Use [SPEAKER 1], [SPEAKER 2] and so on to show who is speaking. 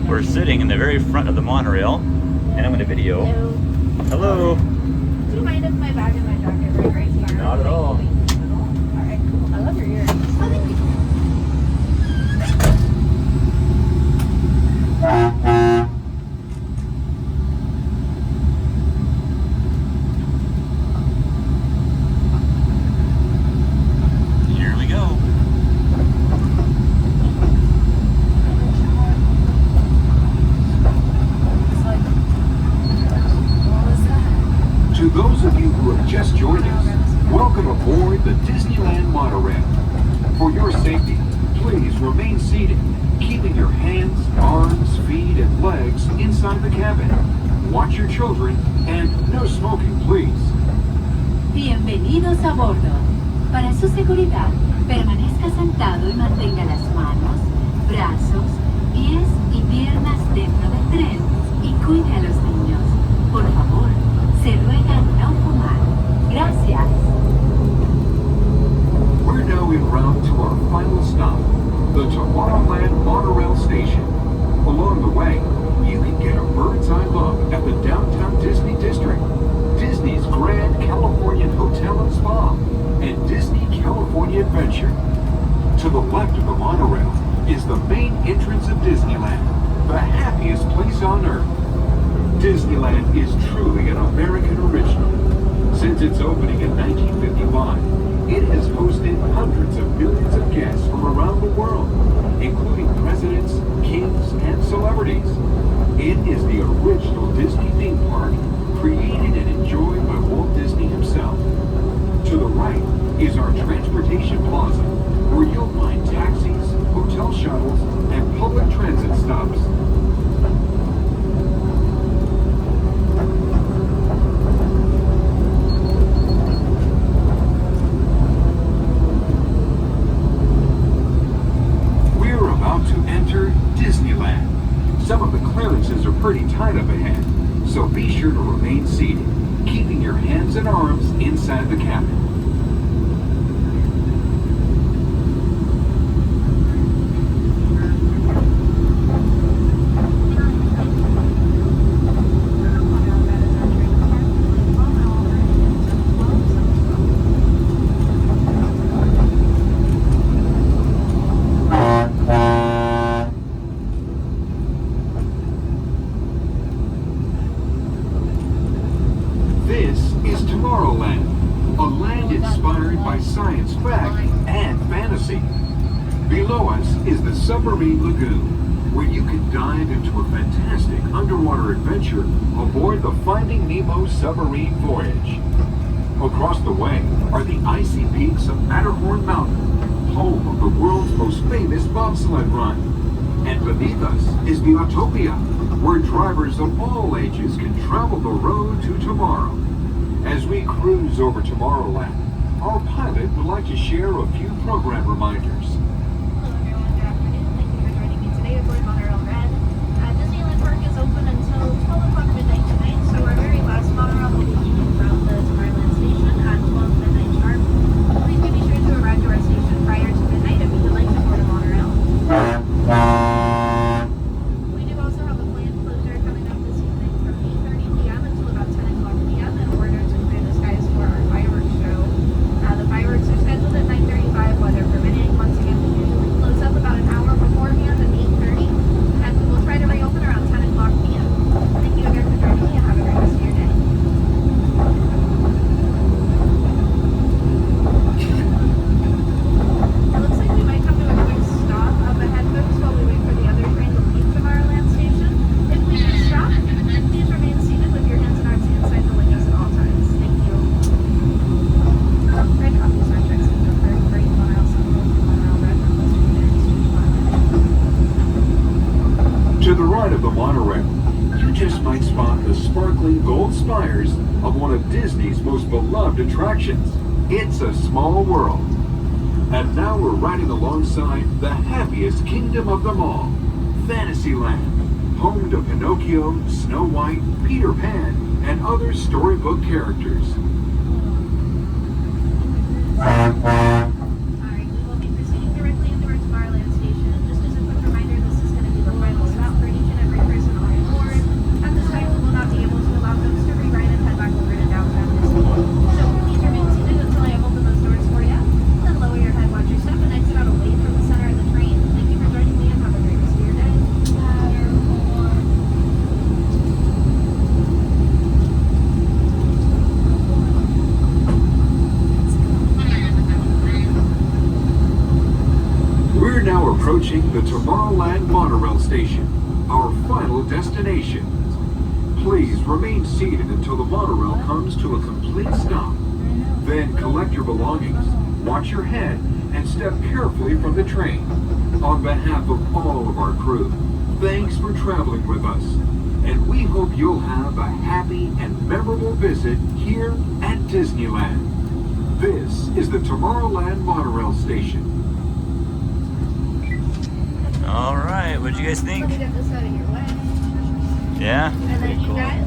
[SPEAKER 1] We're sitting in the very front of the monorail, and I'm going to video.
[SPEAKER 2] Hello.
[SPEAKER 1] Hello.
[SPEAKER 2] Do you mind if my bag and my jacket right here?
[SPEAKER 1] Not at all.
[SPEAKER 2] Alright, cool. I love your ears. Oh, thank you.
[SPEAKER 1] Here we go.
[SPEAKER 3] To those of you who have just joined us, welcome aboard the Disneyland Monorail. For your safety, please remain seated, keeping your hands, arms, feet, and legs inside the cabin. Watch your children, and no smoking, please.
[SPEAKER 4] Bienvenidos a bordo. Para su seguridad, permanezca sentado y mantenga las manos, brazos, pies y piernas dentro del tren y cuide a los niños. Por favor, se ruega no fumar. Gracias.
[SPEAKER 3] We're now en route to our final stop, the Tomorrowland Monorail Station. Along the way, you can get a bird's eye look at the downtown Disney District, Disney's Grand Californian Hotel and Spa, and Disney California Adventure. To the left of the monorail is the main entrance of Disneyland, the happiest place on Earth. Disneyland is truly an American original. Since its opening in 1955, it has hosted hundreds of millions of guests from around the world, including presidents, kings, and celebrities. It is the original Disney theme park, created and enjoyed by Walt Disney himself. To the right is our transportation plaza, where you'll find taxis, hotel shuttles, and public transit stops. We're about to enter Disneyland. Some of the clearances are pretty tight up ahead, so be sure to remain seated, keeping your hands and arms inside the cabin. This is Tomorrowland, a land inspired by science fact and fantasy. Below us is the Submarine Lagoon, where you can dive into a fantastic underwater adventure aboard the Finding Nemo submarine voyage. Across the way are the icy peaks of Matterhorn Mountain, home of the world's most famous bobsled run. And beneath us is the Autopia, where drivers of all ages can travel the road to tomorrow. As we cruise over Tomorrowland, our pilot would like to share a few program reminders.
[SPEAKER 2] Hello everyone, good afternoon. Thank you for joining me today aboard Monorail Red. Disneyland Park is open until 12 o'clock midnight tonight, so our very last monorail will be leaving from the Tomorrowland Station at 12 midnight sharp. Please do be sure to arrive to our station prior to midnight if you would like to board a monorail. We do also have a planned closure coming up this evening from 8:30 p.m. until about 10 o'clock p.m. in order to clear the skies for our fireworks show. The fireworks are scheduled at 9:35, weather permitting. Once again, we usually close up about an hour beforehand at 8:30, and we will try to reopen around 10 o'clock p.m. Thank you again for joining me, and have a great rest of your day. It looks like we might come to a quick stop up ahead, folks, while we wait for the other train to leave Tomorrowland Station. If we do stop, please remain seated with your hands and arms inside the windows at all times. Thank you. Red coffee star checks into a very bright monorail symbol for Monorail Red for close to minutes to
[SPEAKER 3] To the right of the monorail, you just might spot the sparkling gold spires of one of Disney's most beloved attractions. It's a small world. And now we're riding alongside the happiest kingdom of them all, Fantasyland, home to Pinocchio, Snow White, Peter Pan, and other storybook characters.
[SPEAKER 2] Alright, we will be proceeding directly into our Tomorrowland Station. Just as a quick reminder, this is going to be the final stop for each and
[SPEAKER 3] Tomorrowland Monorail Station, our final destination. Please remain seated until the monorail comes to a complete stop. Then collect your belongings, watch your head, and step carefully from the train. On behalf of all of our crew, thanks for traveling with us. And we hope you'll have a happy and memorable visit here at Disneyland. This is the Tomorrowland Monorail Station.
[SPEAKER 1] All right, what'd you guys think?
[SPEAKER 2] Let me get this out of your way.
[SPEAKER 1] Yeah?
[SPEAKER 2] And then you guys